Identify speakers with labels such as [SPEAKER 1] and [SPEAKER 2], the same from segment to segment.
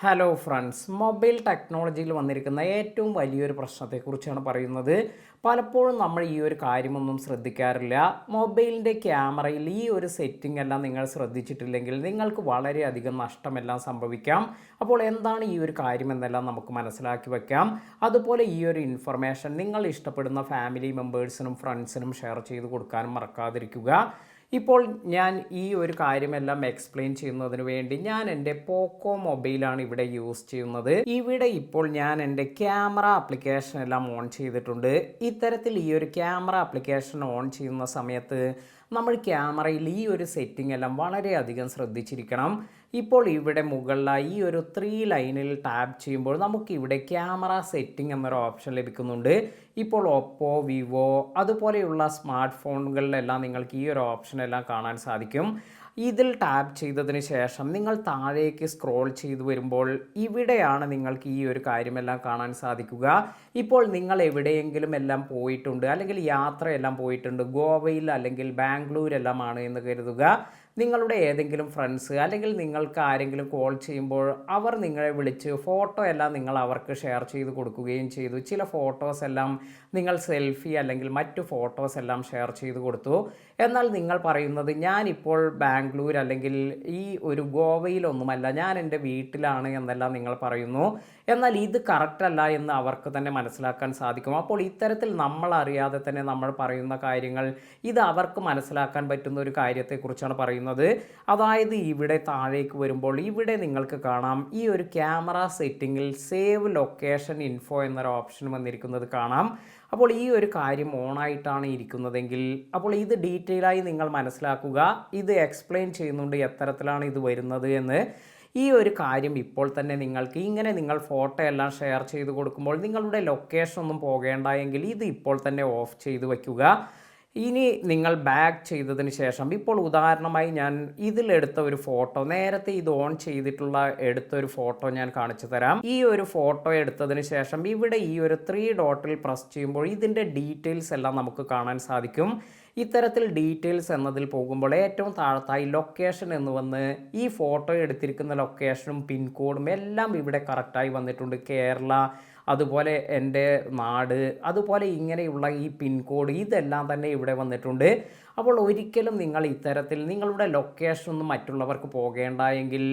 [SPEAKER 1] Hello friends, mobile ടെക്നോളജിയിൽ വന്നിരിക്കുന്ന ഏറ്റവും വലിയൊരു പ്രശ്നത്തെക്കുറിച്ചാണ് പറയുന്നത്. പലപ്പോഴും നമ്മൾ ഈ ഒരു കാര്യമൊന്നും ശ്രദ്ധിക്കാറില്ല. മൊബൈലിൻ്റെ ക്യാമറയിൽ ഈ ഒരു സെറ്റിംഗ് എല്ലാം നിങ്ങൾ ശ്രദ്ധിച്ചിട്ടില്ലെങ്കിൽ നിങ്ങൾക്ക് വളരെയധികം നഷ്ടമെല്ലാം സംഭവിക്കാം. അപ്പോൾ എന്താണ് ഈ ഒരു കാര്യമെന്നെല്ലാം നമുക്ക് മനസ്സിലാക്കി വയ്ക്കാം. അതുപോലെ ഈ ഒരു ഇൻഫർമേഷൻ നിങ്ങൾ ഇഷ്ടപ്പെടുന്ന ഫാമിലി മെമ്പേഴ്സിനും ഫ്രണ്ട്സിനും ഷെയർ ചെയ്ത് കൊടുക്കാനും മറക്കാതിരിക്കുക. ഇപ്പോൾ ഞാൻ ഈ ഒരു കാര്യമെല്ലാം എക്സ്പ്ലെയിൻ ചെയ്യുന്നതിന് വേണ്ടി ഞാൻ എൻ്റെ പോക്കോ മൊബൈലാണ് ഇവിടെ യൂസ് ചെയ്യുന്നത്. ഇവിടെ ഇപ്പോൾ ഞാൻ എൻ്റെ ക്യാമറ ആപ്ലിക്കേഷൻ എല്ലാം ഓൺ ചെയ്തിട്ടുണ്ട്. ഇത്തരത്തിൽ ഈ ഒരു ക്യാമറ ആപ്ലിക്കേഷൻ ഓൺ ചെയ്യുന്ന സമയത്ത് നമ്മൾ ക്യാമറയിൽ ഈ ഒരു സെറ്റിംഗ് എല്ലാം വളരെയധികം ശ്രദ്ധിച്ചിരിക്കണം. ഇപ്പോൾ ഇവിടെ മുകളിലായി ഈ ഒരു 3 ലൈനിൽ ടാപ്പ് ചെയ്യുമ്പോൾ നമുക്കിവിടെ ക്യാമറ സെറ്റിംഗ് എന്നൊരു ഓപ്ഷൻ ലഭിക്കുന്നുണ്ട്. ഇപ്പോൾ ഒപ്പോ, വിവോ അതുപോലെയുള്ള സ്മാർട്ട് ഫോണുകളിലെല്ലാം നിങ്ങൾക്ക് ഈ ഒരു ഓപ്ഷനെല്ലാം കാണാൻ സാധിക്കും. ഇതിൽ ടാപ്പ് ചെയ്തതിന് ശേഷം നിങ്ങൾ താഴേക്ക് സ്ക്രോൾ ചെയ്തു വരുമ്പോൾ ഇവിടെയാണ് നിങ്ങൾക്ക് ഈ ഒരു കാര്യമെല്ലാം കാണാൻ സാധിക്കുക. ഇപ്പോൾ നിങ്ങൾ എവിടെയെങ്കിലും എല്ലാം പോയിട്ടുണ്ട്, അല്ലെങ്കിൽ യാത്രയെല്ലാം പോയിട്ടുണ്ട്, ഗോവയിൽ അല്ലെങ്കിൽ ബാംഗ്ലൂരെല്ലാമാണ് എന്ന് കരുതുക. നിങ്ങളുടെ ഏതെങ്കിലും ഫ്രണ്ട്സ് അല്ലെങ്കിൽ നിങ്ങൾക്ക് ആരെങ്കിലും കോൾ ചെയ്യുമ്പോൾ അവർ നിങ്ങളെ വിളിച്ച് ഫോട്ടോ എല്ലാം നിങ്ങൾ അവർക്ക് ഷെയർ ചെയ്ത് കൊടുക്കുകയും ചെയ്തു. ചില ഫോട്ടോസ് എല്ലാം നിങ്ങൾ സെൽഫി അല്ലെങ്കിൽ മറ്റു ഫോട്ടോസ് എല്ലാം ഷെയർ ചെയ്ത് കൊടുത്തു. എന്നാൽ നിങ്ങൾ പറയുന്നത് ഞാനിപ്പോൾ ബാംഗ്ലൂർ അല്ലെങ്കിൽ ഈ ഒരു ഗോവയിലൊന്നുമല്ല, ഞാൻ എൻ്റെ വീട്ടിലാണ് എന്നെല്ലാം നിങ്ങൾ പറയുന്നു. എന്നാൽ ഇത് കറക്റ്റ് അല്ല എന്ന് അവർക്ക് തന്നെ മനസ്സിലാക്കാൻ സാധിക്കും. അപ്പോൾ ഇത്തരത്തിൽ നമ്മൾ അറിയാതെ തന്നെ നമ്മൾ പറയുന്ന കാര്യങ്ങൾ ഇത് അവർക്ക് മനസ്സിലാക്കാൻ പറ്റുന്ന ഒരു കാര്യത്തെക്കുറിച്ചാണ് പറയുന്നത്. അതായത് ഇവിടെ താഴേക്ക് വരുമ്പോൾ ഇവിടെ നിങ്ങൾക്ക് കാണാം ഈ ഒരു ക്യാമറ സെറ്റിങ്ങിൽ സേവ് ലൊക്കേഷൻ ഇൻഫോ എന്നൊരു ഓപ്ഷൻ വന്നിരിക്കുന്നത് കാണാം. അപ്പോൾ ഈ ഒരു കാര്യം ഓണായിട്ടാണ് ഇരിക്കുന്നതെങ്കിൽ അപ്പോൾ ഇത് ഡീറ്റെയിൽ ആയി നിങ്ങൾ മനസ്സിലാക്കുക. ഇത് എക്സ്പ്ലെയിൻ ചെയ്യുന്നുണ്ട് എത്തരത്തിലാണ് ഇത് വരുന്നത് എന്ന്. ഈ ഒരു കാര്യം ഇപ്പോൾ തന്നെ നിങ്ങൾക്ക് ഇങ്ങനെ നിങ്ങൾ ഫോട്ടോ എല്ലാം ഷെയർ ചെയ്ത് കൊടുക്കുമ്പോൾ നിങ്ങളുടെ ലൊക്കേഷൻ ഒന്നും പോകേണ്ട എങ്കിൽ ഇത് ഇപ്പോൾ തന്നെ ഓഫ് ചെയ്ത് വയ്ക്കുക. ഇനി നിങ്ങൾ ബാക്ക് ചെയ്തതിന് ശേഷം ഇപ്പോൾ ഉദാഹരണമായി ഞാൻ ഇതിലെടുത്ത ഒരു ഫോട്ടോ, നേരത്തെ ഇത് ഓൺ ചെയ്തിട്ടുള്ള എടുത്തൊരു ഫോട്ടോ ഞാൻ കാണിച്ചു തരാം. ഈ ഒരു ഫോട്ടോ എടുത്തതിന് ശേഷം ഇവിടെ ഈ ഒരു 3 ഡോട്ടിൽ പ്രസ് ചെയ്യുമ്പോൾ ഇതിൻ്റെ ഡീറ്റെയിൽസ് എല്ലാം നമുക്ക് കാണാൻ സാധിക്കും. ഇത്തരത്തിൽ ഡീറ്റെയിൽസ് എന്നതിൽ പോകുമ്പോൾ ഏറ്റവും താഴത്തായി ലൊക്കേഷൻ എന്ന് വന്ന് ഈ ഫോട്ടോ എടുത്തിരിക്കുന്ന ലൊക്കേഷനും പിൻകോഡും എല്ലാം ഇവിടെ കറക്റ്റായി വന്നിട്ടുണ്ട്. കേരള, അതുപോലെ എൻ്റെ നാട്, അതുപോലെ ഇങ്ങനെയുള്ള ഈ പിൻകോഡ് ഇതെല്ലാം തന്നെ ഇവിടെ വന്നിട്ടുണ്ട്. അപ്പോൾ ഒരിക്കലും നിങ്ങൾ ഇത്തരത്തിൽ നിങ്ങളുടെ ലൊക്കേഷനൊന്നും മറ്റുള്ളവർക്ക് പോകേണ്ട എങ്കിൽ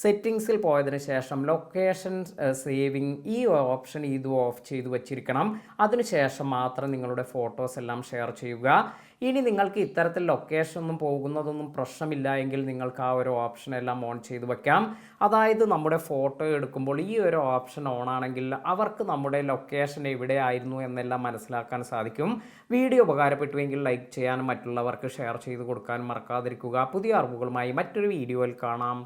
[SPEAKER 1] സെറ്റിങ്സിൽ പോയതിന് ശേഷം ലൊക്കേഷൻ സേവിങ് ഈ ഓപ്ഷൻ ഇത് ഓഫ് ചെയ്ത് വച്ചിരിക്കണം. അതിനുശേഷം മാത്രം നിങ്ങളുടെ ഫോട്ടോസ് എല്ലാം ഷെയർ ചെയ്യുക. ഇനി നിങ്ങൾക്ക് ഇത്തരത്തിൽ ലൊക്കേഷനൊന്നും പോകുന്നതൊന്നും പ്രശ്നമില്ല എങ്കിൽ നിങ്ങൾക്ക് ആ ഒരു ഓപ്ഷൻ എല്ലാം ഓൺ ചെയ്ത് വയ്ക്കാം. അതായത് നമ്മുടെ ഫോട്ടോ എടുക്കുമ്പോൾ ഈ ഒരു ഓപ്ഷൻ ഓൺ ആണെങ്കിൽ അവർക്ക് നമ്മുടെ ലൊക്കേഷൻ എവിടെയായിരുന്നു എന്നെല്ലാം മനസ്സിലാക്കാൻ സാധിക്കും. വീഡിയോ ഉപകാരപ്പെട്ടുവെങ്കിൽ ലൈക്ക് ചെയ്യാനും മറ്റുള്ളവർക്ക് ഷെയർ ചെയ്ത് കൊടുക്കാനും മറക്കാതിരിക്കുക. പുതിയ അറിവുകളുമായി മറ്റൊരു വീഡിയോയിൽ കാണാം.